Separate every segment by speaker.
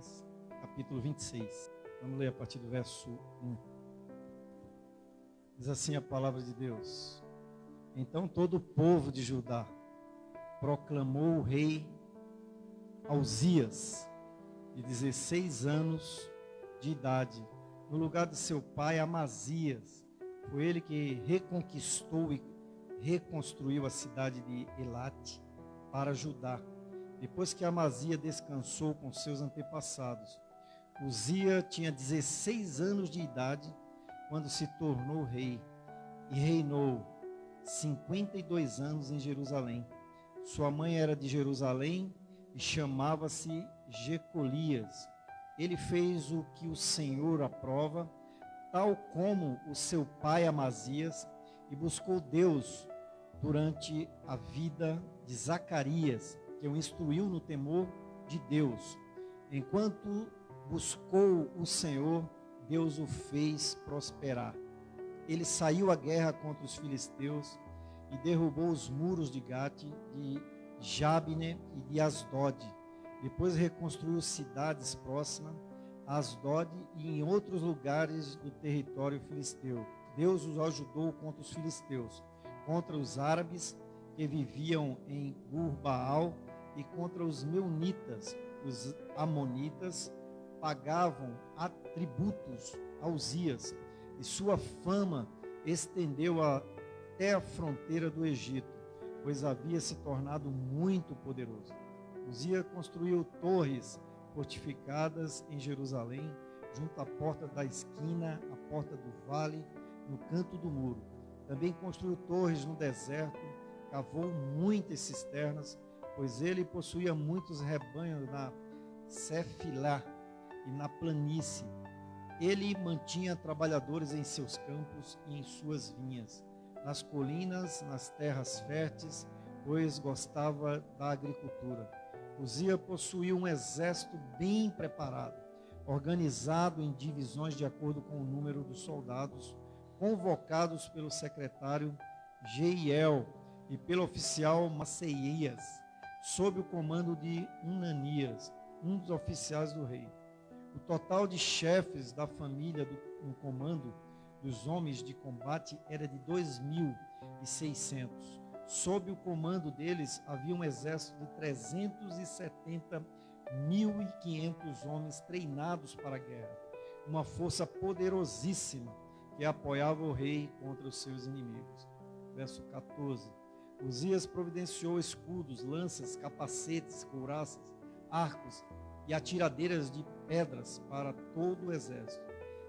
Speaker 1: Crônicas, capítulo 26. Vamos ler a partir do verso 1. Diz assim a palavra de Deus: Então todo o povo de Judá proclamou o rei Uzias, de 16 anos de idade, no lugar de seu pai Amazias. Foi ele que reconquistou e reconstruiu a cidade de Elate para Judá, depois que Amazias descansou com seus antepassados. Uzias tinha 16 anos de idade quando se tornou rei e reinou 52 anos em Jerusalém. Sua mãe era de Jerusalém e chamava-se Jecolias. Ele fez o que o Senhor aprova, tal como o seu pai Amazias, e buscou Deus durante a vida de Zacarias, que o instruiu no temor de Deus. Enquanto buscou o Senhor, Deus o fez prosperar. Ele saiu à guerra contra os filisteus e derrubou os muros de Gate, de Jabne e de Asdod. Depois reconstruiu cidades próximas a Asdod e em outros lugares do território filisteu. Deus os ajudou contra os filisteus, contra os árabes que viviam em Gur-Baal e contra os meunitas. Os amonitas pagavam tributos a Uzias, e sua fama estendeu até a fronteira do Egito, pois havia se tornado muito poderoso. Uzias construiu torres fortificadas em Jerusalém, junto à porta da esquina, à porta do vale, no canto do muro. Também construiu torres no deserto, cavou muitas cisternas, pois ele possuía muitos rebanhos na Cefilá e na planície. Ele mantinha trabalhadores em seus campos e em suas vinhas, nas colinas, nas terras férteis, pois gostava da agricultura. Uzias possuía um exército bem preparado, organizado em divisões de acordo com o número dos soldados, convocados pelo secretário Jeiel e pelo oficial Maceias, sob o comando de Unanias, um dos oficiais do rei. O total de chefes da família no comando dos homens de combate era de 2.600. Sob o comando deles havia um exército de 370.500 homens treinados para a guerra, uma força poderosíssima que apoiava o rei contra os seus inimigos. Verso 14. Uzias providenciou escudos, lanças, capacetes, couraças, arcos e atiradeiras de pedras para todo o exército.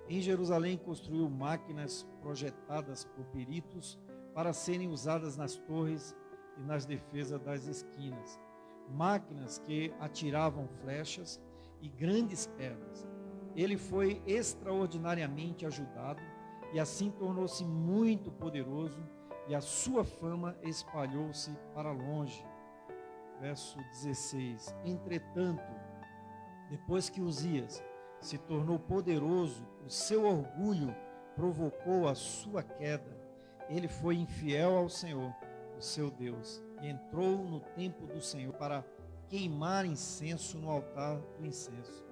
Speaker 1: Em Jerusalém construiu máquinas projetadas por peritos para serem usadas nas torres e nas defesas das esquinas, máquinas que atiravam flechas e grandes pedras. Ele foi extraordinariamente ajudado e assim tornou-se muito poderoso, e a sua fama espalhou-se para longe. Verso 16. Entretanto, depois que Uzias se tornou poderoso, o seu orgulho provocou a sua queda. Ele foi infiel ao Senhor, o seu Deus, e entrou no templo do Senhor para queimar incenso no altar do incenso.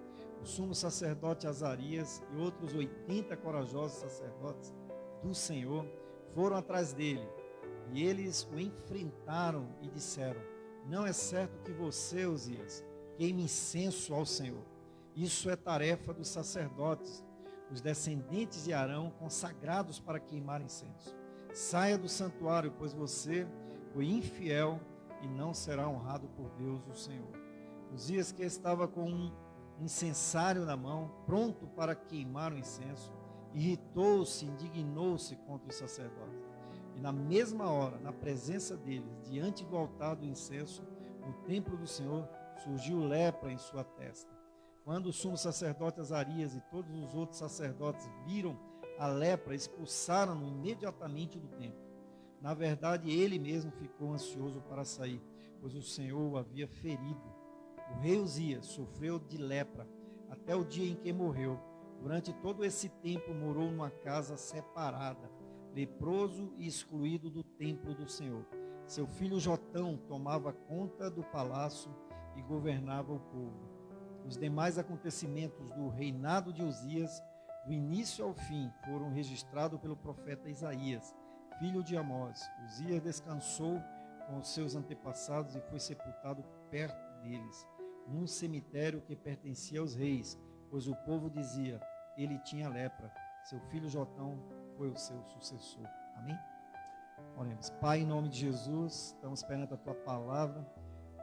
Speaker 1: O sumo sacerdote Azarias e outros 80 corajosos sacerdotes do Senhor foram atrás dele, e eles o enfrentaram e disseram: Não é certo que você, Uzias, queime incenso ao Senhor. Isso é tarefa dos sacerdotes, os descendentes de Arão, consagrados para queimar incenso. Saia do santuário, pois você foi infiel e não será honrado por Deus, o Senhor. Uzias, que estava com um incensário na mão, pronto para queimar o incenso, irritou-se, indignou-se contra os sacerdotes. E na mesma hora, na presença deles, diante do altar do incenso, no templo do Senhor, surgiu lepra em sua testa. Quando o sumo sacerdote Azarias e todos os outros sacerdotes viram a lepra, expulsaram-no imediatamente do templo. Na verdade, ele mesmo ficou ansioso para sair, pois o Senhor o havia ferido. O rei Uzias sofreu de lepra até o dia em que morreu. Durante todo esse tempo morou numa casa separada, leproso e excluído do templo do Senhor. Seu filho Jotão tomava conta do palácio e governava o povo. Os demais acontecimentos do reinado de Uzias, do início ao fim, foram registrados pelo profeta Isaías, filho de Amós. Uzias descansou com os seus antepassados e foi sepultado perto deles, num cemitério que pertencia aos reis, pois o povo dizia, ele tinha lepra, seu filho Jotão foi o seu sucessor. Amém? Oremos. Pai, em nome de Jesus, estamos perante a tua palavra,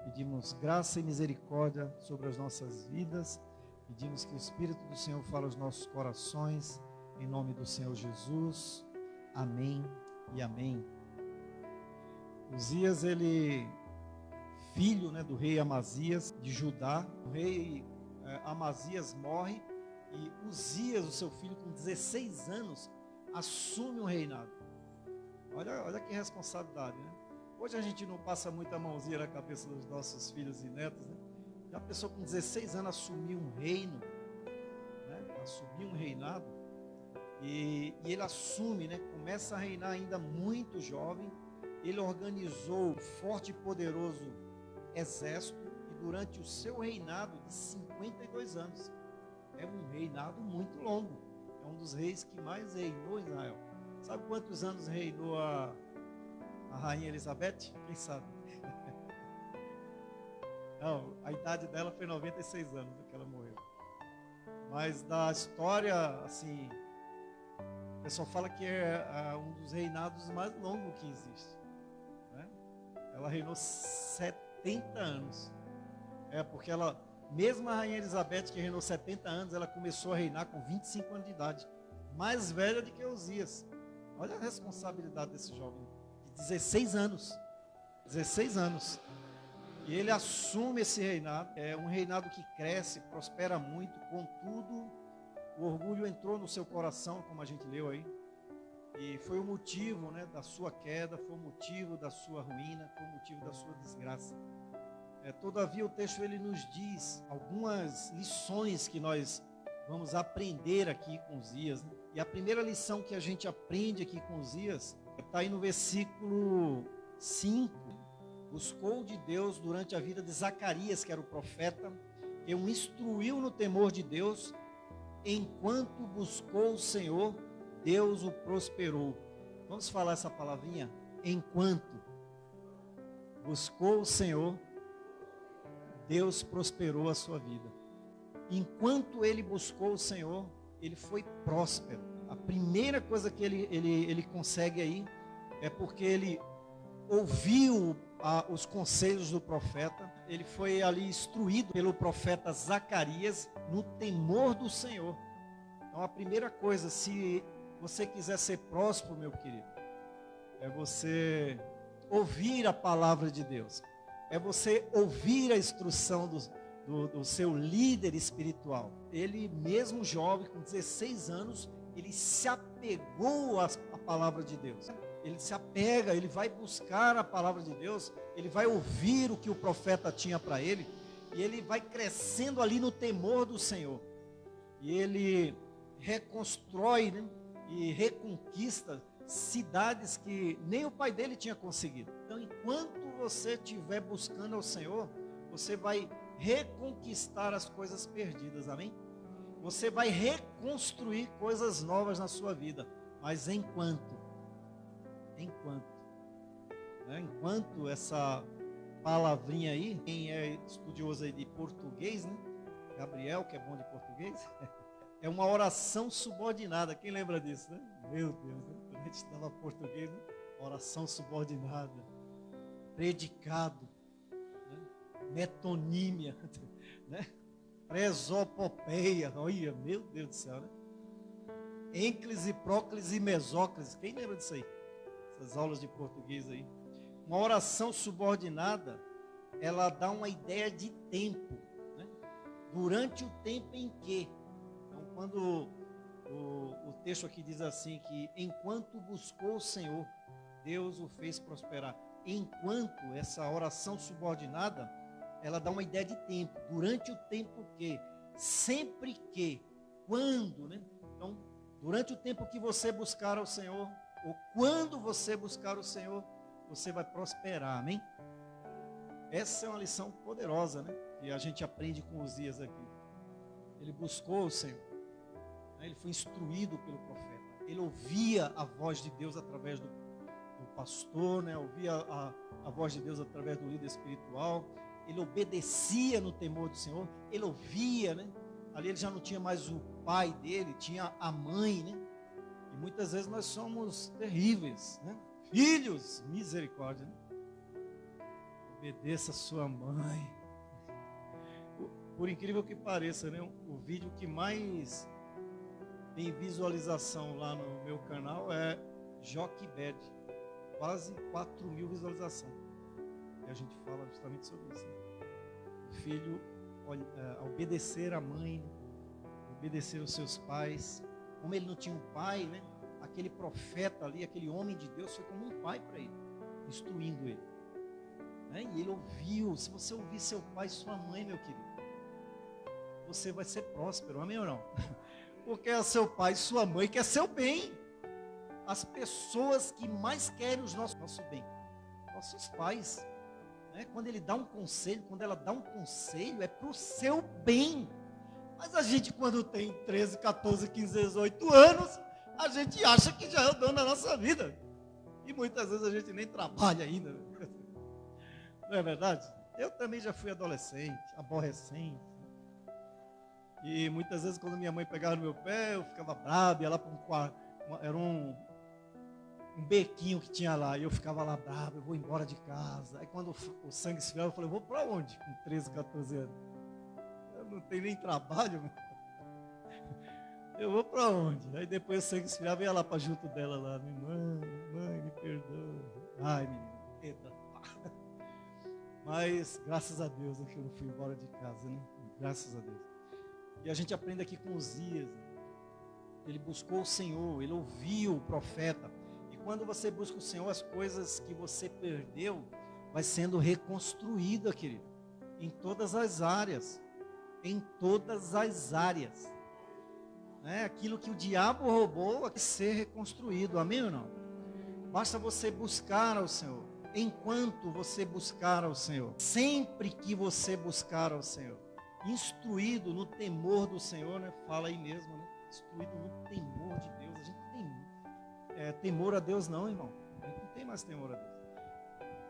Speaker 1: pedimos graça e misericórdia sobre as nossas vidas, pedimos que o Espírito do Senhor fale aos nossos corações, em nome do Senhor Jesus. Amém e amém. Uzias, ele, filho, do rei Amazias de Judá, o rei Amazias morre e Uzias, o seu filho, com 16 anos, assume o reinado. Olha que responsabilidade, né? Hoje a gente não passa muita mãozinha na cabeça dos nossos filhos e netos, né? Já a pessoa com 16 anos assumiu um reino, assumiu um reinado, e ele assume, começa a reinar ainda muito jovem. Ele organizou um forte e poderoso exército, e durante o seu reinado de 52 anos, é um reinado muito longo, é um dos reis que mais reinou em Israel. Sabe quantos anos reinou a rainha Elizabeth? Quem sabe? Não, a idade dela foi 96 anos que ela morreu. Mas da história, assim, o pessoal fala que é um dos reinados mais longos que existe, né? Ela reinou 70 anos. Porque ela, mesmo a rainha Elizabeth, que reinou 70 anos, ela começou a reinar com 25 anos de idade, mais velha do que Uzias. Olha a responsabilidade desse jovem, de 16 anos. 16 anos. E ele assume esse reinado. É um reinado que cresce, prospera muito. Contudo, o orgulho entrou no seu coração, como a gente leu aí. E foi o motivo, da sua queda, foi o motivo da sua ruína, foi o motivo da sua desgraça. Todavia, o texto ele nos diz algumas lições que nós vamos aprender aqui com Uzias. E a primeira lição que a gente aprende aqui com Uzias está aí no versículo 5. Buscou de Deus durante a vida de Zacarias, que era o profeta, e o instruiu no temor de Deus. Enquanto buscou o Senhor, Deus o prosperou. Vamos falar essa palavrinha? Enquanto buscou o Senhor, Deus prosperou a sua vida. Enquanto ele buscou o Senhor, ele foi próspero. A primeira coisa que ele consegue aí é porque ele ouviu os conselhos do profeta. Ele foi ali instruído pelo profeta Zacarias no temor do Senhor. Então a primeira coisa, se você quiser ser próspero, meu querido, é você ouvir a palavra de Deus, é você ouvir a instrução do seu líder espiritual. Ele mesmo jovem, com 16 anos, ele se apegou à palavra de Deus. Ele se apega, ele vai buscar a palavra de Deus, ele vai ouvir o que o profeta tinha para ele, e ele vai crescendo ali no temor do Senhor. E ele reconstrói, e reconquista cidades que nem o pai dele tinha conseguido. Então, enquanto você estiver buscando ao Senhor, você vai reconquistar as coisas perdidas, amém? Você vai reconstruir coisas novas na sua vida, mas enquanto essa palavrinha aí, quem é estudioso aí de português, Gabriel, que é bom de português, é uma oração subordinada. Quem lembra disso, né? Meu Deus, a gente estudava português, oração subordinada, predicado, metonímia, presopopeia, olha, meu Deus do céu, ênclise, próclise e mesóclise. Quem lembra disso aí? Essas aulas de português aí. Uma oração subordinada, ela dá uma ideia de tempo, durante o tempo em que. Então, quando o texto aqui diz assim, que enquanto buscou o Senhor, Deus o fez prosperar. Enquanto, essa oração subordinada, ela dá uma ideia de tempo, durante o tempo que, sempre que, quando, Então, durante o tempo que você buscar ao Senhor, ou quando você buscar o Senhor, você vai prosperar, amém? Essa é uma lição poderosa, que a gente aprende com Uzias aqui. ele buscou o Senhor, ele foi instruído pelo profeta, ele ouvia a voz de Deus através do pastor, né? Ouvia a voz de Deus através do líder espiritual, ele obedecia no temor do Senhor, ele ouvia, né? Ali ele já não tinha mais o pai dele, tinha a mãe, né? E muitas vezes nós somos terríveis, né? Filhos, misericórdia, né? Obedeça a sua mãe. Por incrível que pareça, né? O vídeo que mais tem visualização lá no meu canal é Joquebed. Quase 4.000 visualizações. E a gente fala justamente sobre isso. Né? O filho obedecer a mãe, obedecer os seus pais. Como ele não tinha um pai, né? Aquele profeta ali, aquele homem de Deus foi como um pai para ele, instruindo ele. Né? E ele ouviu. Se você ouvir seu pai e sua mãe, meu querido, você vai ser próspero, amém ou não? Porque é seu pai e sua mãe quer seu bem. As pessoas que mais querem o nosso bem, nossos pais, né? Quando ele dá um conselho, quando ela dá um conselho, é para o seu bem. Mas a gente, quando tem 13, 14, 15, 18 anos, a gente acha que já é o dono da nossa vida. E muitas vezes a gente nem trabalha ainda. Não é verdade? Eu também já fui adolescente, aborrecente. E muitas vezes quando minha mãe pegava no meu pé, eu ficava bravo, ia lá para um quarto. Era um bequinho que tinha lá, e eu ficava lá bravo, eu vou embora de casa. Aí quando o sangue esfriava, eu falei, eu vou para onde? Com 13, 14 anos. Eu não tenho nem trabalho, mano. Eu vou para onde? Aí depois o sangue esfriava, eu ia lá para junto dela lá, mãe, me perdoa. Ai, menina, eita. Mas, graças a Deus, que eu não fui embora de casa, né? Graças a Deus. E a gente aprende aqui com Uzias, né? Ele buscou o Senhor, ele ouviu o profeta. E quando você busca o Senhor, as coisas que você perdeu vai sendo reconstruída, querido, em todas as áreas. Em todas as áreas. Né? Aquilo que o diabo roubou vai ser reconstruído, amém ou não? Basta você buscar ao Senhor. Enquanto você buscar ao Senhor, sempre que você buscar ao Senhor, instruído no temor do Senhor, né? Fala aí mesmo, né? Instruído no temor de Deus. A gente tem temor a Deus não, irmão. A gente não tem mais temor a Deus.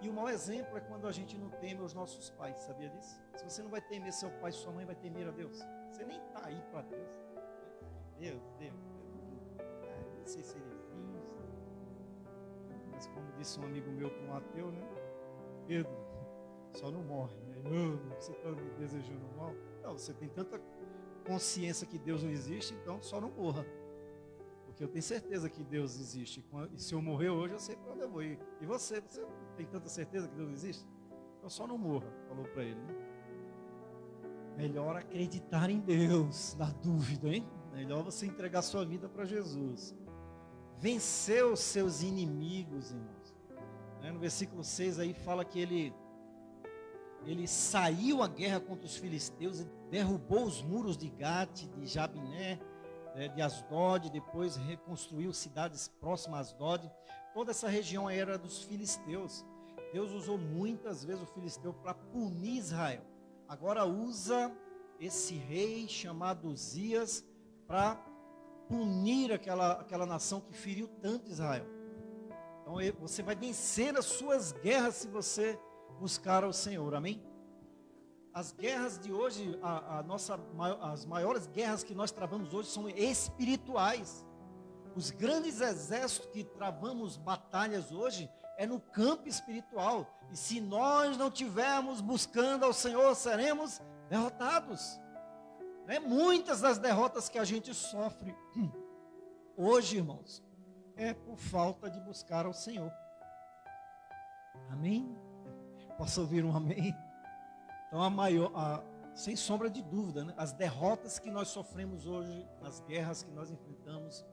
Speaker 1: E o mau exemplo é quando a gente não teme os nossos pais, sabia disso? Se você não vai temer seu pai, sua mãe vai temer a Deus. Você nem está aí para Deus. Deus. Não sei se ele existe. Mas como disse um amigo meu com um ateu, né? Pedro, só não morre, né? Você está me desejando mal? Não, você tem tanta consciência que Deus não existe, então só não morra. Porque eu tenho certeza que Deus existe. E se eu morrer hoje, eu sei para onde eu vou ir. E você tem tanta certeza que Deus existe? Então só não morra, falou para ele, né? Melhor acreditar em Deus, na dúvida, hein? Melhor você entregar sua vida para Jesus. Vencer os seus inimigos, irmãos. No versículo 6 aí fala que ele saiu à guerra contra os filisteus e derrubou os muros de Gate, de Jabiné, de Asdod, depois reconstruiu cidades próximas a Asdod. Toda essa região era dos filisteus. Deus usou muitas vezes o filisteu para punir Israel. Agora usa esse rei chamado Uzias para punir aquela nação que feriu tanto Israel. Então você vai vencer as suas guerras se você buscar ao Senhor, amém? As guerras de hoje, as maiores guerras que nós travamos hoje são espirituais. Os grandes exércitos que travamos batalhas hoje é no campo espiritual. E se nós não estivermos buscando ao Senhor, seremos derrotados. Muitas das derrotas que a gente sofre hoje, irmãos, é por falta de buscar ao Senhor. Amém? Posso ouvir um amém? Então, sem sombra de dúvida, né? As derrotas que nós sofremos hoje, as guerras que nós enfrentamos,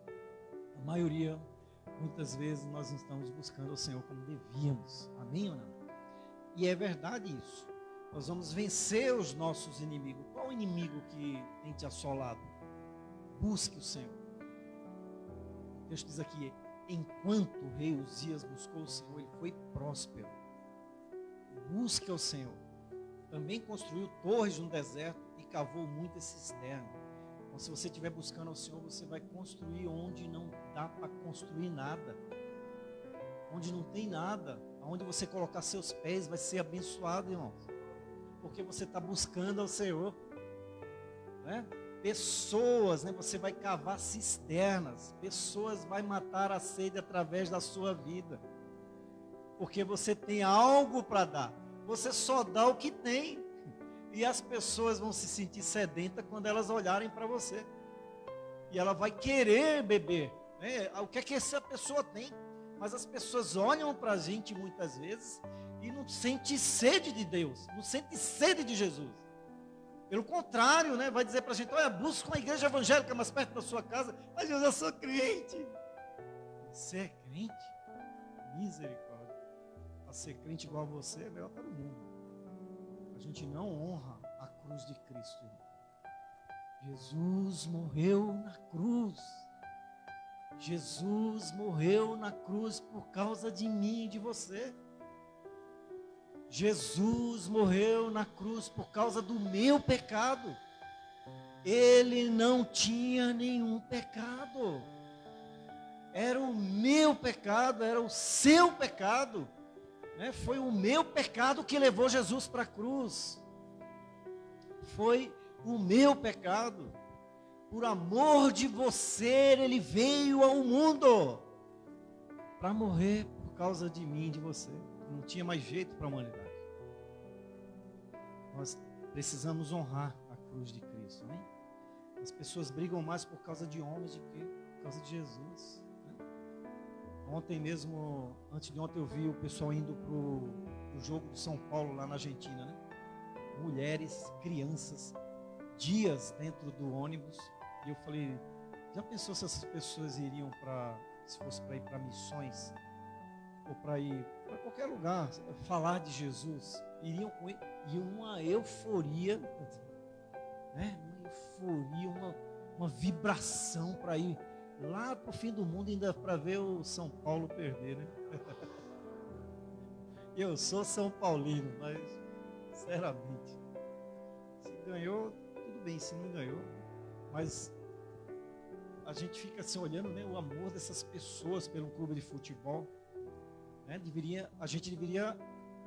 Speaker 1: a maioria, muitas vezes, nós não estamos buscando o Senhor como devíamos. Amém ou não? E é verdade isso. Nós vamos vencer os nossos inimigos. Qual o inimigo que tem te assolado? Busque o Senhor. O texto diz aqui, enquanto o rei Uzias buscou o Senhor, ele foi próspero. Busque o Senhor. Também construiu torres no deserto e cavou muito esse cisterna. Então, se você estiver buscando ao Senhor, você vai construir onde não dá para construir nada. Onde não tem nada, aonde você colocar seus pés vai ser abençoado, irmãos. Porque você está buscando ao Senhor, né? Pessoas, né? Você vai cavar cisternas. Pessoas vai matar a sede através da sua vida. Porque você tem algo para dar. Você só dá o que tem. E as pessoas vão se sentir sedentas quando elas olharem para você. E ela vai querer beber, né? O que é que essa pessoa tem? Mas as pessoas olham para a gente muitas vezes e não sentem sede de Deus, não sentem sede de Jesus. Pelo contrário, né? Vai dizer para a gente: olha, busca uma igreja evangélica mais perto da sua casa. Mas eu já sou crente. Você é crente? Misericórdia. Para ser crente igual a você é melhor para o mundo. A gente não honra a cruz de Cristo. Jesus morreu na cruz. Jesus morreu na cruz por causa de mim e de você. Jesus morreu na cruz por causa do meu pecado. Ele não tinha nenhum pecado. Era o meu pecado, era o seu pecado. Né? Foi o meu pecado que levou Jesus para a cruz. Foi o meu pecado. Por amor de você, ele veio ao mundo para morrer por causa de mim e de você. Não tinha mais jeito para a humanidade. Nós precisamos honrar a cruz de Cristo, né? As pessoas brigam mais por causa de homens do que por causa de Jesus, né? Ontem mesmo, antes de ontem, eu vi o pessoal indo para o jogo do São Paulo lá na Argentina, né? Mulheres, crianças, dias dentro do ônibus. E eu falei: já pensou se essas pessoas iriam se fosse para ir para missões, ou para ir para qualquer lugar, falar de Jesus, iriam com ele, e uma euforia, né? Uma euforia, uma vibração para ir lá para o fim do mundo, ainda para ver o São Paulo perder, né? Eu sou São Paulino, mas sinceramente, se ganhou, tudo bem, se não ganhou, mas a gente fica assim olhando, né, o amor dessas pessoas pelo clube de futebol, né? A gente deveria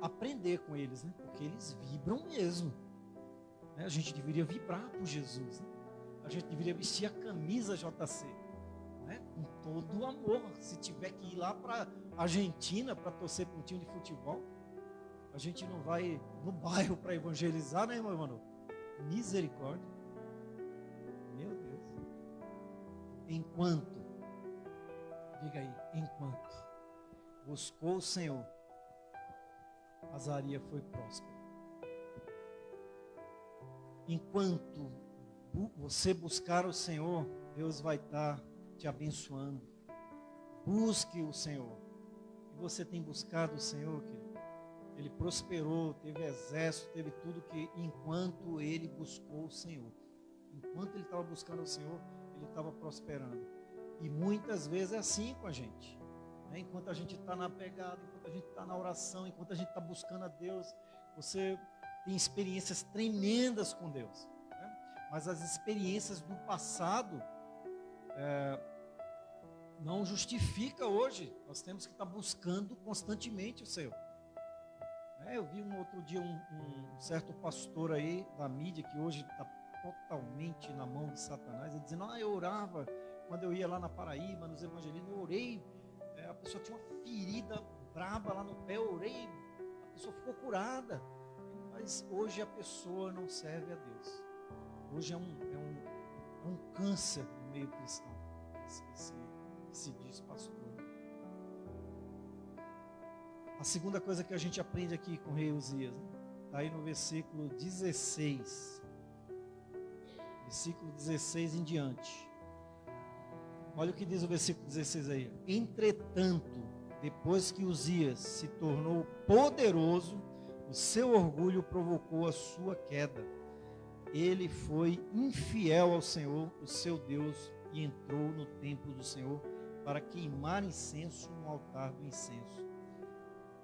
Speaker 1: aprender com eles, né? Porque eles vibram mesmo, né? A gente deveria vibrar por Jesus, né? A gente deveria vestir a camisa JC, né? Com todo o amor. Se tiver que ir lá para Argentina para torcer para um time de futebol, a gente não vai no bairro para evangelizar, né, irmão Emmanuel? Misericórdia. Meu Deus. Enquanto, diga aí, enquanto buscou o Senhor, Azaria foi próspero. Enquanto você buscar o Senhor, Deus vai estar te abençoando. Busque o Senhor. E você tem buscado o Senhor, querido? Ele prosperou, teve exército, teve tudo que enquanto ele buscou o Senhor. Enquanto ele estava buscando o Senhor, ele estava prosperando. E muitas vezes é assim com a gente, né? Enquanto a gente está na pegada, enquanto a gente está na oração, enquanto a gente está buscando a Deus, você tem experiências tremendas com Deus, né? Mas as experiências do passado não justifica hoje. Nós temos que estar buscando constantemente o Senhor. Eu vi um outro dia um certo pastor aí da mídia, que hoje está totalmente na mão de Satanás, ele dizendo: eu orava quando eu ia lá na Paraíba, nos evangelismos, eu orei, a pessoa tinha uma ferida braba lá no pé, eu orei, a pessoa ficou curada. Mas hoje a pessoa não serve a Deus. Hoje é um câncer no meio cristão, que se diz pastor. A segunda coisa que a gente aprende aqui com o rei Uzias, né? Está aí no versículo 16. Versículo 16 em diante. Olha o que diz o versículo 16 aí. Entretanto, depois que Uzias se tornou poderoso, o seu orgulho provocou a sua queda. Ele foi infiel ao Senhor, o seu Deus, e entrou no templo do Senhor para queimar incenso no altar do incenso.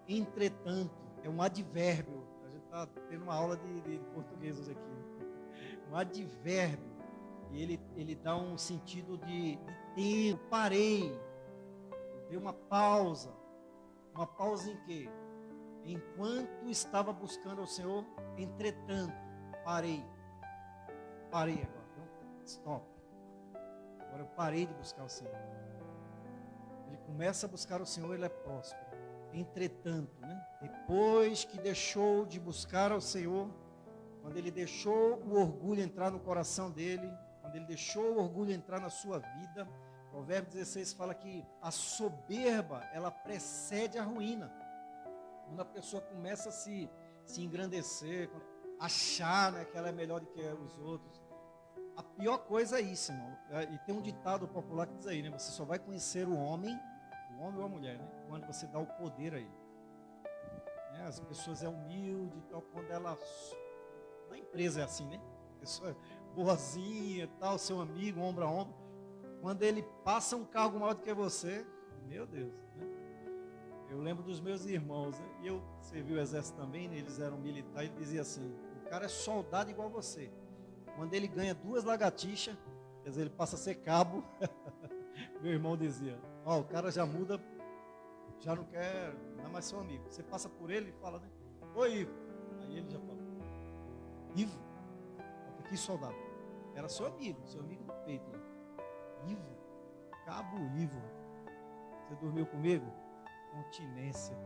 Speaker 1: Entretanto, é um advérbio. A gente está tendo uma aula de português hoje aqui. um advérbio. E ele dá um sentido de tempo. Parei, dei uma pausa. Uma pausa em quê? Enquanto estava buscando ao Senhor, entretanto, parei. Parei agora. Então, stop. Agora eu parei de buscar o Senhor. Ele começa a buscar o Senhor, ele é próspero. Entretanto, né? Depois que deixou de buscar ao Senhor, quando ele deixou o orgulho entrar no coração dele, quando ele deixou o orgulho entrar na sua vida, Provérbio 16 fala que a soberba, ela precede a ruína. Quando a pessoa começa a se engrandecer, achar, né, que ela é melhor do que os outros, a pior coisa é isso, irmão. E tem um ditado popular que diz aí, né? Você só vai conhecer o homem ou a mulher, né? Quando você dá o poder a ele. Né? As pessoas é humilde, então quando ela... Na empresa é assim, né? A pessoa é boazinha, tal, seu amigo, ombro a ombro. Quando ele passa um cargo maior do que você, meu Deus, né? Eu lembro dos meus irmãos, né? E eu servi o exército também, né? Eles eram militares, e dizia assim, o cara é soldado igual você. Quando ele ganha 2 lagartixas, quer dizer, ele passa a ser cabo. Meu irmão dizia, ó, o cara já muda, já não quer, não é mais seu amigo. Você passa por ele e fala, né? Oi, Ivo. Aí ele já fala, Ivo? Que soldado? Era seu amigo do peito. Né? Ivo? Cabo Ivo. Você dormiu comigo? Continência.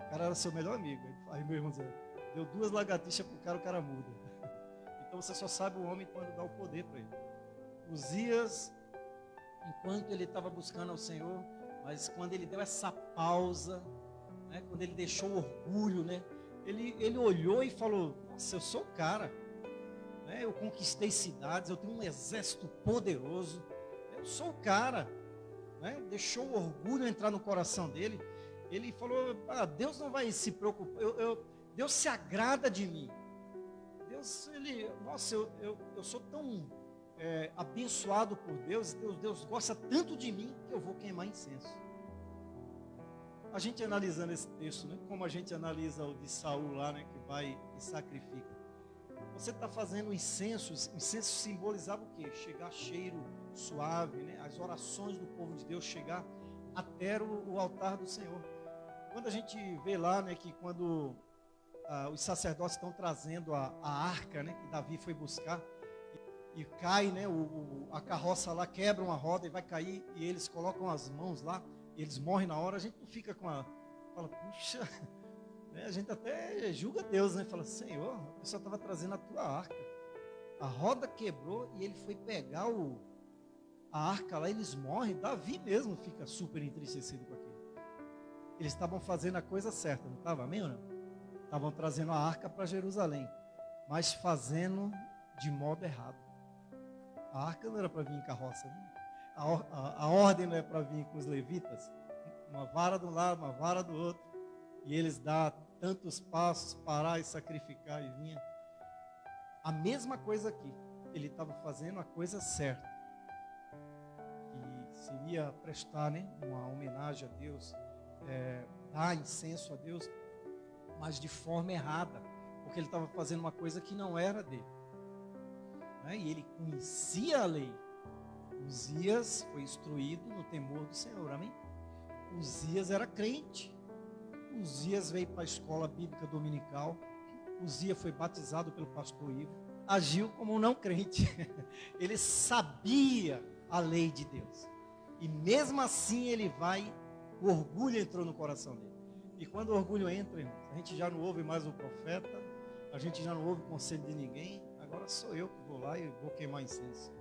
Speaker 1: O cara era seu melhor amigo. Aí meu irmão dizia, deu 2 lagartixas pro cara, o cara muda. Então você só sabe o homem quando dá o poder para ele. Uzias, enquanto ele estava buscando ao Senhor, mas quando ele deu essa pausa, né, quando ele deixou o orgulho, né, ele olhou e falou, nossa, eu sou o cara, né, eu conquistei cidades, eu tenho um exército poderoso, eu sou o cara, né, deixou o orgulho entrar no coração dele. Ele falou, Deus não vai se preocupar, Deus se agrada de mim. Deus, nossa, eu sou tão abençoado por Deus, Deus gosta tanto de mim que eu vou queimar incenso. A gente analisando esse texto, né, como a gente analisa o de Saul lá, né, que vai e sacrifica. Você está fazendo incenso simbolizava o quê? Chegar cheiro suave, né, as orações do povo de Deus chegar até o altar do Senhor. Quando a gente vê lá, né, que quando os sacerdotes estão trazendo a arca, né, que Davi foi buscar, e cai, né, a carroça lá, quebra uma roda e vai cair, e eles colocam as mãos lá, e eles morrem na hora, a gente não fica fala, puxa, né, a gente até julga Deus, né, fala, Senhor, a pessoa estava trazendo a tua arca, a roda quebrou e ele foi pegar a arca lá, eles morrem. Davi mesmo fica super entristecido com aquilo. Eles estavam fazendo a coisa certa, não estava? Amém ou não? Estavam trazendo a arca para Jerusalém, mas fazendo de modo errado. A arca não era para vir em carroça, né? A ordem não é para vir com os levitas, uma vara de um lado, uma vara do outro, e eles dão tantos passos, parar e sacrificar e vinha. A mesma coisa aqui, ele estava fazendo a coisa certa, que seria prestar, né, uma homenagem a Deus, dar incenso a Deus, mas de forma errada, porque ele estava fazendo uma coisa que não era dele, né? E ele conhecia a lei. Uzias foi instruído no temor do Senhor, amém? Uzias era crente, Uzias veio para a escola bíblica dominical, Uzias foi batizado pelo pastor Ivo, agiu como um não crente, ele sabia a lei de Deus, e mesmo assim o orgulho entrou no coração dele. E quando o orgulho entra, irmãos, a gente já não ouve mais o profeta, a gente já não ouve o conselho de ninguém, agora sou eu que vou lá e vou queimar incenso.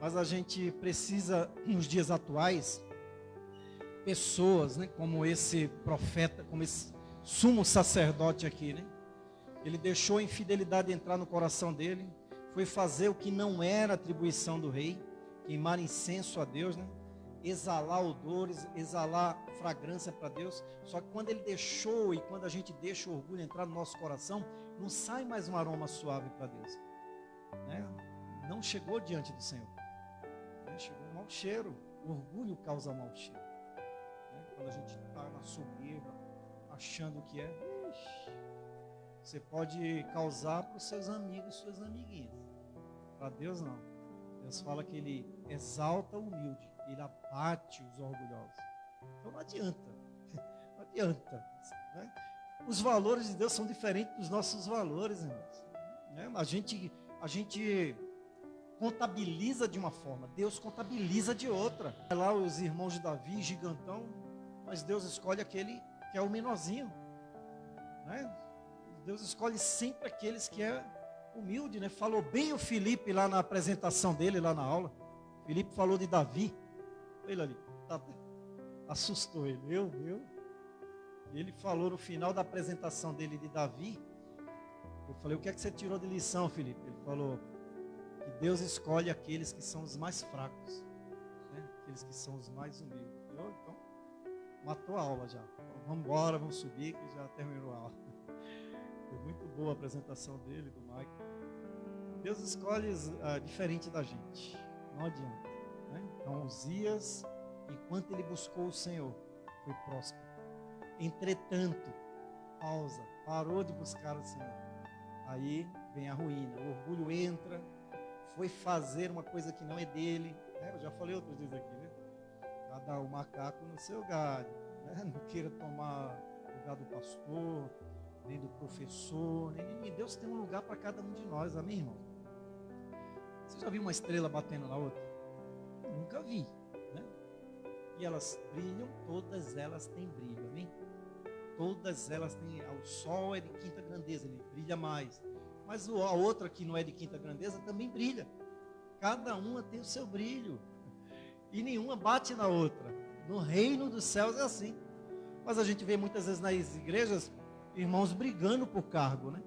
Speaker 1: Mas a gente precisa, nos dias atuais, pessoas, né, como esse profeta, como esse sumo sacerdote aqui, né? Ele deixou a infidelidade entrar no coração dele, foi fazer o que não era atribuição do rei, queimar incenso a Deus, né? Exalar odores, exalar fragrância para Deus. Só que quando ele deixou, e quando a gente deixa o orgulho entrar no nosso coração, não sai mais um aroma suave para Deus, né? Não chegou diante do Senhor, né? Chegou um mau cheiro. O orgulho causa mau cheiro, né? Quando a gente está na soberba, achando que você pode causar para os seus amigos e suas amiguinhas. Para Deus não. Deus fala que Ele exalta o humilde, Ele abate os orgulhosos. Então não adianta, não adianta. Né? Os valores de Deus são diferentes dos nossos valores, irmãos. Né? A gente contabiliza de uma forma, Deus contabiliza de outra. Lá os irmãos de Davi, gigantão, mas Deus escolhe aquele que é o menorzinho. Né? Deus escolhe sempre aqueles que é humilde, né? Falou bem o Felipe lá na apresentação dele, lá na aula. Felipe falou de Davi. Ele ali, assustou ele. E ele falou no final da apresentação dele de Davi. Eu falei, o que é que você tirou de lição, Felipe? Ele falou que Deus escolhe aqueles que são os mais fracos, né? Aqueles que são os mais humildes. Então, matou a aula já. Então, vamos embora, vamos subir, que já terminou a aula. Foi muito boa a apresentação dele, do Mike. Deus escolhe diferente da gente, não adianta. Né? Então, Uzias, enquanto ele buscou o Senhor, foi próspero. Entretanto, pausa, parou de buscar o Senhor. Aí vem a ruína, o orgulho entra, foi fazer uma coisa que não é dele. Eu já falei outros dias aqui, né? Cada um macaco no seu galho. Né? Não queira tomar o lugar do pastor, nem do professor, nem Deus tem um lugar para cada um de nós, amém, irmão? Você já viu uma estrela batendo na outra? Eu nunca vi, né? E elas brilham, todas elas têm brilho, amém? Todas elas têm, o sol é de quinta grandeza, ele brilha mais, mas a outra que não é de quinta grandeza também brilha, cada uma tem o seu brilho, e nenhuma bate na outra. No reino dos céus é assim, mas a gente vê muitas vezes nas igrejas, irmãos brigando por cargo, né?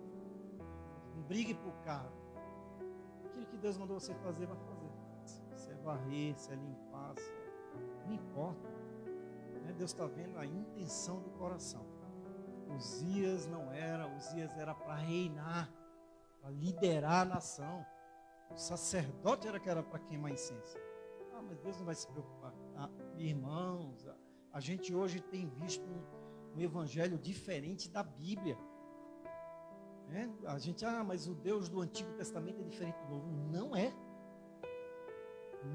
Speaker 1: Não brigue por cargo. Aquilo que Deus mandou você fazer, vai fazer. Se é varrer, se é limpar, não importa. Né? Deus está vendo a intenção do coração. Uzias era para reinar, para liderar a nação. O sacerdote era que era para queimar incenso. Mas Deus não vai se preocupar. Irmãos, a gente hoje tem visto um evangelho diferente da Bíblia. A gente, mas o Deus do Antigo Testamento é diferente do Novo. Não é.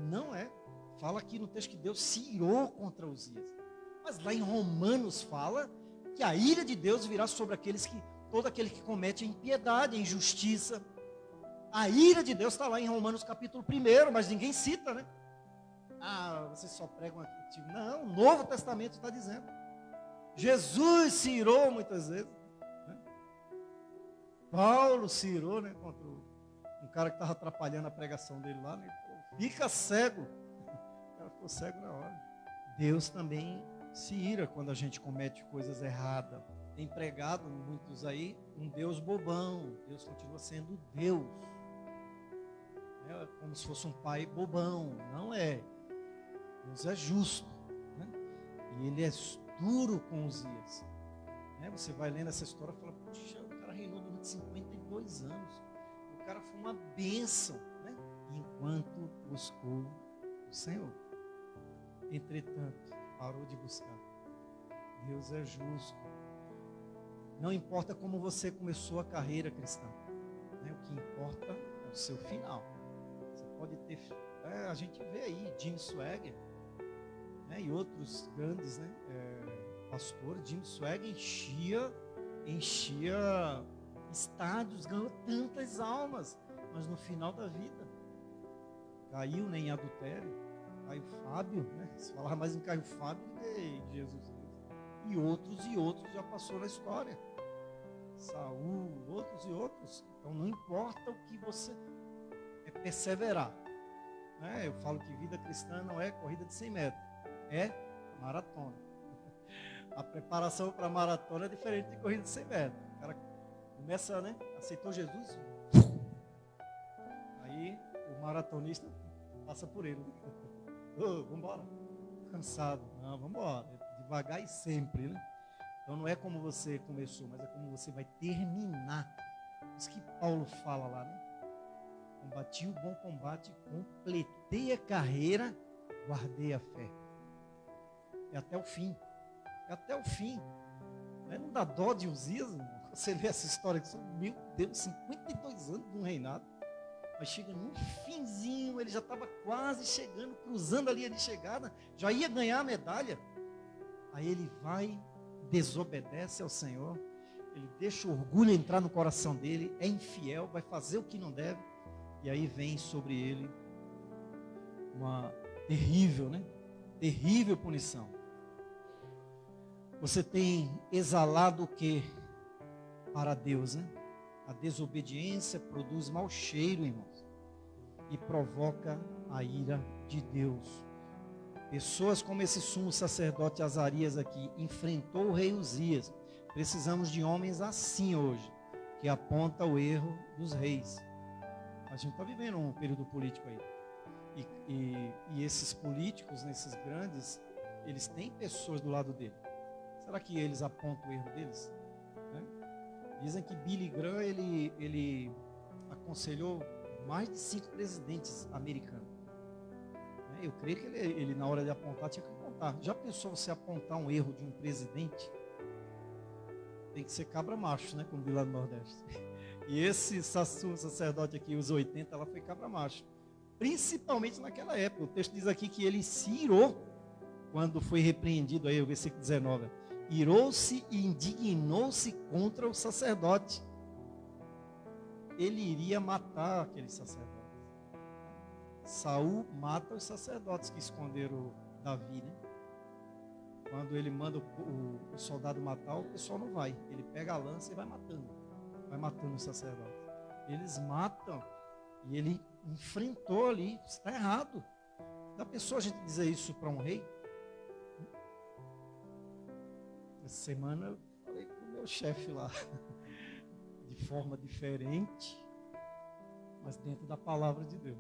Speaker 1: Não é. Fala aqui no texto que Deus se irou contra Uzias. Mas lá em Romanos fala que a ira de Deus virá sobre todo aquele que comete impiedade, injustiça. A ira de Deus está lá em Romanos capítulo 1, mas ninguém cita, né? Vocês só pregam aqui. Não, o Novo Testamento está dizendo. Jesus se irou muitas vezes. Né? Paulo se irou, né, contra um cara que estava atrapalhando a pregação dele lá. Né? Fica cego. O cara ficou cego na hora. Deus também se ira quando a gente comete coisas erradas. Tem pregado muitos aí um Deus bobão. Deus continua sendo Deus. É como se fosse um pai bobão. Não é. Deus é justo. Né? E ele é duro com Uzias. Você vai lendo essa história e fala, puxa, o cara reinou durante 52 anos. O cara foi uma bênção, né? Enquanto buscou o Senhor. Entretanto, parou de buscar. Deus é justo. Não importa como você começou a carreira cristã. Né? O que importa é o seu final. Você pode ter... a gente vê aí Jim Swaggart, né? E outros grandes, né? Pastor Jim Swaggart enchia estádios, ganhou tantas almas, mas no final da vida caiu, né, em adultério. Caio Fábio, né? Se falar mais em Caio Fábio do que Jesus. E outros já passou na história. Saul, outros e outros. Então não importa o que você perseverar. Né? Eu falo que vida cristã não é corrida de 100 metros, é maratona. A preparação para a maratona é diferente de corrida de 100 metros. O cara começa, né? Aceitou Jesus. Aí o maratonista passa por ele. Vamos embora. Cansado. Não, vamos embora. Devagar e sempre, né? Então não é como você começou, mas é como você vai terminar. Isso que Paulo fala lá, né? Combati o bom combate, completei a carreira, guardei a fé. É até o fim. É até o fim. Não dá dó de Uzias, irmão. Você vê essa história que são, meu Deus, 52 anos de um reinado. Mas chega no finzinho, ele já estava quase chegando, cruzando a linha de chegada, já ia ganhar a medalha. Aí ele vai, desobedece ao Senhor, ele deixa o orgulho entrar no coração dele, é infiel, vai fazer o que não deve, e aí vem sobre ele uma terrível, terrível punição. Você tem exalado o que para Deus, A desobediência produz mau cheiro, irmãos, e provoca a ira de Deus. Pessoas como esse sumo sacerdote Azarias aqui, enfrentou o rei Uzias. Precisamos de homens assim hoje, que aponta o erro dos reis. A gente está vivendo um período político aí. E esses políticos, esses grandes, eles têm pessoas do lado dele. Será que eles apontam o erro deles? Dizem que Billy Graham, ele aconselhou mais de 5 presidentes americanos. Eu creio que ele, na hora de apontar, tinha que apontar. Já pensou você apontar um erro de um presidente? Tem que ser cabra macho, como diz lá no Nordeste. E esse sacerdote aqui, os 80, ela foi cabra macho. Principalmente naquela época. O texto diz aqui que ele se irou quando foi repreendido, aí o versículo 19. Irou-se e indignou-se contra o sacerdote. Ele iria matar aquele sacerdote. Saul mata os sacerdotes que esconderam Davi, Quando ele manda o soldado matar, o pessoal não vai. Ele pega a lança e vai matando os sacerdotes. Eles matam e ele enfrentou ali. Está errado. Da pessoa a gente dizer isso para um rei? Essa semana eu falei com o meu chefe lá, de forma diferente, mas dentro da palavra de Deus.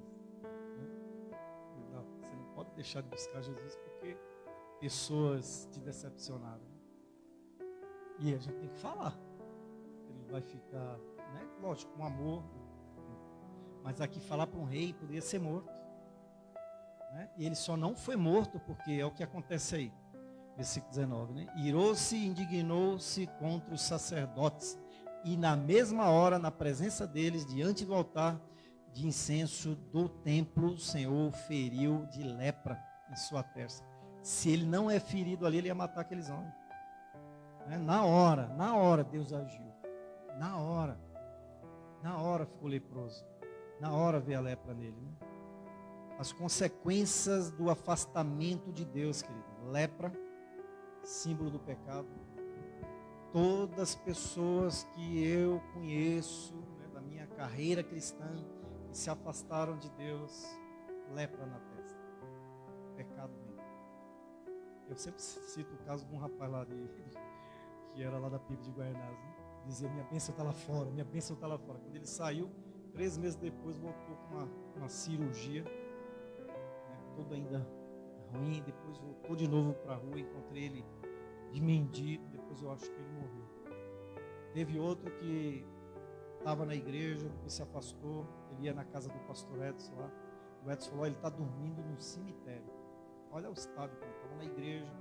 Speaker 1: Você não pode deixar de buscar Jesus porque pessoas te decepcionaram. E a gente tem que falar. Ele vai ficar, lógico, com amor. Mas aqui falar para um rei poderia ser morto. E ele só não foi morto porque é o que acontece aí. Versículo 19, Irou-se e indignou-se contra os sacerdotes. E na mesma hora, na presença deles, diante do altar de incenso do templo, o Senhor feriu de lepra em sua testa. Se ele não é ferido ali, ele ia matar aqueles homens. Na hora Deus agiu. Na hora ficou leproso. Na hora veio a lepra nele. As consequências do afastamento de Deus, querido. Lepra, símbolo do pecado. Todas as pessoas que eu conheço, da minha carreira cristã, que se afastaram de Deus, lepra na testa. Pecado mesmo. Eu sempre cito o caso de um rapaz lá, que era lá da PIB de Guaianazes, dizia, minha bênção está lá fora, minha bênção está lá fora. Quando ele saiu, 3 meses depois, voltou com uma cirurgia, todo ainda ruim, depois voltou de novo para a rua, encontrei ele de mendigo, depois eu acho que ele morreu. Teve outro que estava na igreja, depois se afastou, ele ia na casa do pastor Edson lá, o Edson falou, ele está dormindo no cemitério. Olha o estado, ele estava na igreja,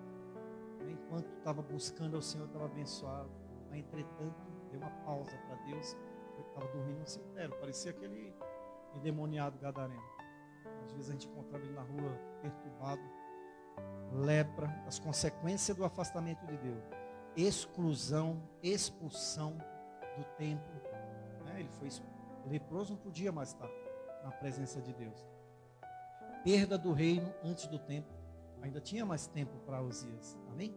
Speaker 1: enquanto estava buscando ao Senhor, estava abençoado, mas entretanto, deu uma pausa para Deus, ele estava dormindo no cemitério, parecia aquele endemoniado gadareno. Às vezes a gente encontrava ele na rua perturbado, lepra, as consequências do afastamento de Deus, exclusão, expulsão do templo. Ele foi leproso, não podia mais estar na presença de Deus. Perda do reino antes do tempo. Ainda tinha mais tempo para Uzias. Amém?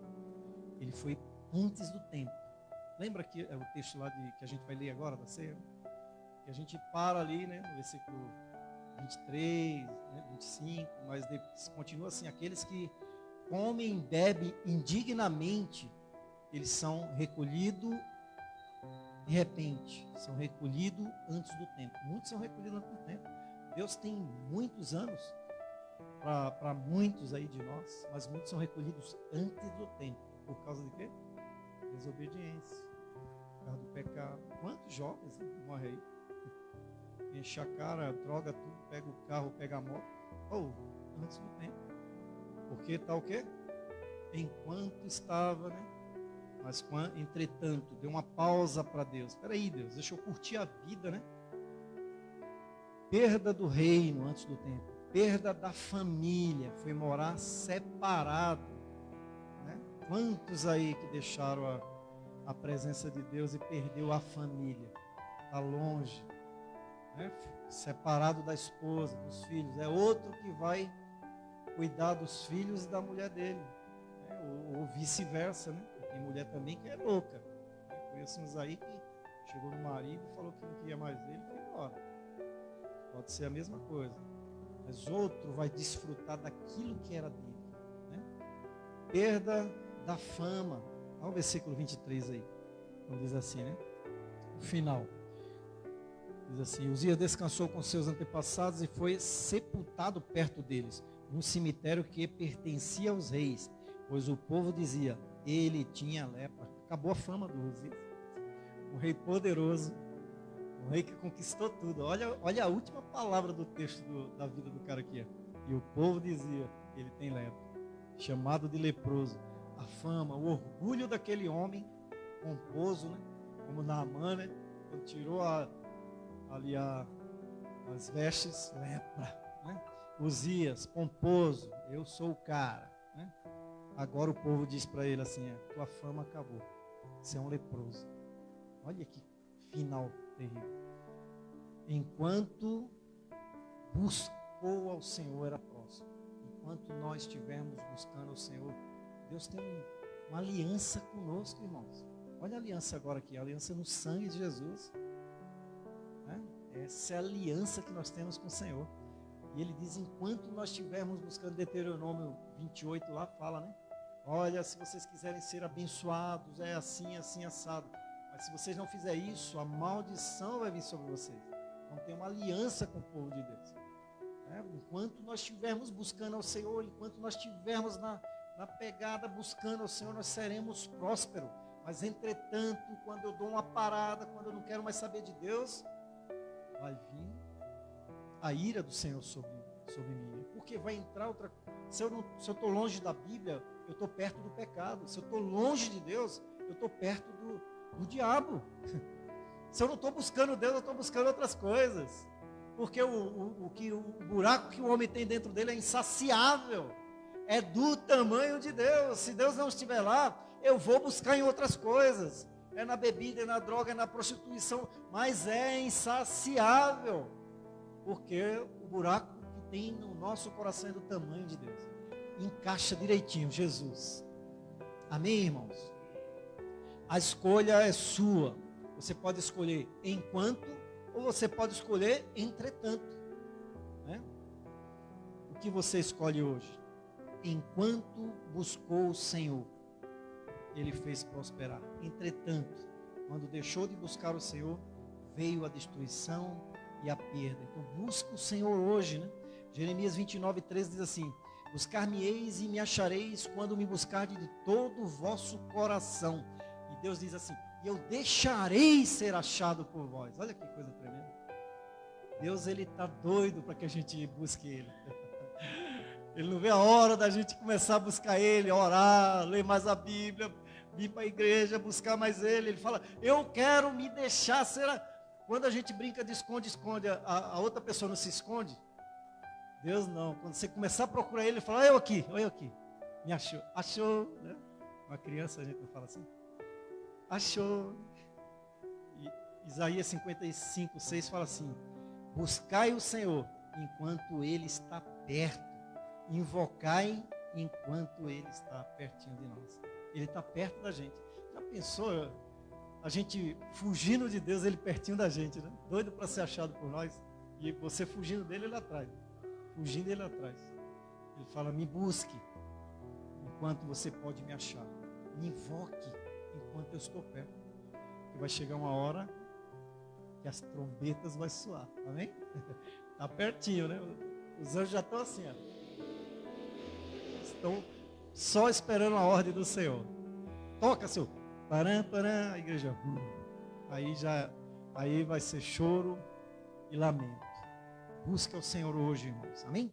Speaker 1: Ele foi antes do tempo. Lembra que é o texto lá que a gente vai ler agora da ceia? Que a gente para ali, no versículo 23, 25, mas depois, continua assim, aqueles que comem e bebem indignamente, eles são recolhidos de repente, são recolhidos antes do tempo. Muitos são recolhidos antes do tempo. Deus tem muitos anos para muitos aí de nós, mas muitos são recolhidos antes do tempo. Por causa de quê? Desobediência, por causa do pecado. Quantos jovens morrem aí? Enche a cara, droga tudo, pega o carro, pega a moto, antes do tempo. Porque tá o quê? Enquanto estava, Mas, entretanto, deu uma pausa para Deus. Espera aí, Deus, deixa eu curtir a vida, Perda do reino antes do tempo. Perda da família. Foi morar separado. Né? Quantos aí que deixaram a presença de Deus e perdeu a família? Está longe. Né? Separado da esposa, dos filhos. É outro que vai cuidar dos filhos e da mulher dele. Né? Ou vice-versa, né? Tem mulher também que é louca. Conheço uns aí que chegou no marido e falou que não queria mais ele e foi embora. Pode ser a mesma coisa. Mas outro vai desfrutar daquilo que era dele. Né? Perda da fama. Olha o versículo 23 aí. Então diz assim, né? O final. Diz assim: Uzias descansou com seus antepassados e foi sepultado perto deles, num cemitério que pertencia aos reis, pois o povo dizia, ele tinha lepra. Acabou a fama do Uzias. Um rei poderoso, um rei que conquistou tudo. Olha a última palavra do texto da vida do cara aqui. E o povo dizia, ele tem lepra. Chamado de leproso. A fama, o orgulho daquele homem pomposo, né? Como Naamã, né? Quando tirou as vestes, lepra. Né? Uzias, pomposo, eu sou o cara. Né? Agora o povo diz para ele assim, tua fama acabou. Você é um leproso. Olha que final terrível. Enquanto buscou ao Senhor era próximo. Enquanto nós estivermos buscando ao Senhor, Deus tem uma aliança conosco, irmãos. Olha a aliança agora aqui, a aliança no sangue de Jesus. Né? Essa é a aliança que nós temos com o Senhor. E ele diz, enquanto nós estivermos buscando, Deuteronômio 28 lá fala, né? Olha, se vocês quiserem ser abençoados, é assim, assim, assado. Mas se vocês não fizerem isso, a maldição vai vir sobre vocês. Então tem uma aliança com o povo de Deus. Enquanto nós estivermos buscando ao Senhor, enquanto nós estivermos na pegada buscando ao Senhor, nós seremos prósperos. Mas entretanto, quando eu dou uma parada, quando eu não quero mais saber de Deus, vai vir a ira do Senhor sobre mim. Porque vai entrar outra coisa. Se eu estou longe da Bíblia, eu estou perto do pecado. Se eu estou longe de Deus, eu estou perto do diabo. Se eu não estou buscando Deus, eu estou buscando outras coisas. Porque o buraco que o homem tem dentro dele é insaciável. É do tamanho de Deus. Se Deus não estiver lá, eu vou buscar em outras coisas. É na bebida, é na droga, é na prostituição. Mas é insaciável. Porque o buraco que tem no nosso coração é do tamanho de Deus. Encaixa direitinho, Jesus. Amém, irmãos? A escolha é sua. Você pode escolher enquanto, ou você pode escolher entretanto. Né? O que você escolhe hoje? Enquanto buscou o Senhor, Ele fez prosperar. Entretanto, quando deixou de buscar o Senhor, veio a destruição e a perda. Então busca o Senhor hoje, né? Jeremias 29:13 diz assim: buscar-me-eis e me achareis quando me buscardes de todo o vosso coração. E Deus diz assim: e eu deixarei ser achado por vós. Olha que coisa tremenda. Deus, Ele está doido para que a gente busque Ele. Ele não vê a hora da gente começar a buscar Ele, orar, ler mais a Bíblia, vir para a igreja, buscar mais Ele. Ele fala, eu quero me deixar ser... Quando a gente brinca de esconde, a outra pessoa não se esconde. Deus não. Quando você começar a procurar Ele, ele fala, olha eu aqui. Me achou. Achou, né? Uma criança, a gente não fala assim. Achou. E Isaías 55:6 fala assim, buscai o Senhor enquanto Ele está perto. Invocai enquanto Ele está pertinho de nós. Ele está perto da gente. Já pensou a gente fugindo de Deus, Ele pertinho da gente, né? Doido para ser achado por nós. E você fugindo dele, Ele atrás. Fugindo Ele atrás. Ele fala, me busque enquanto você pode me achar. Me invoque enquanto eu estou perto. Que vai chegar uma hora que as trombetas vão soar. Amém? Está pertinho, né? Os anjos já estão assim, ó. Estão só esperando a ordem do Senhor. Toca, Senhor. Param, a igreja. Aí vai ser choro e lamento. Busca o Senhor hoje, irmãos. Amém?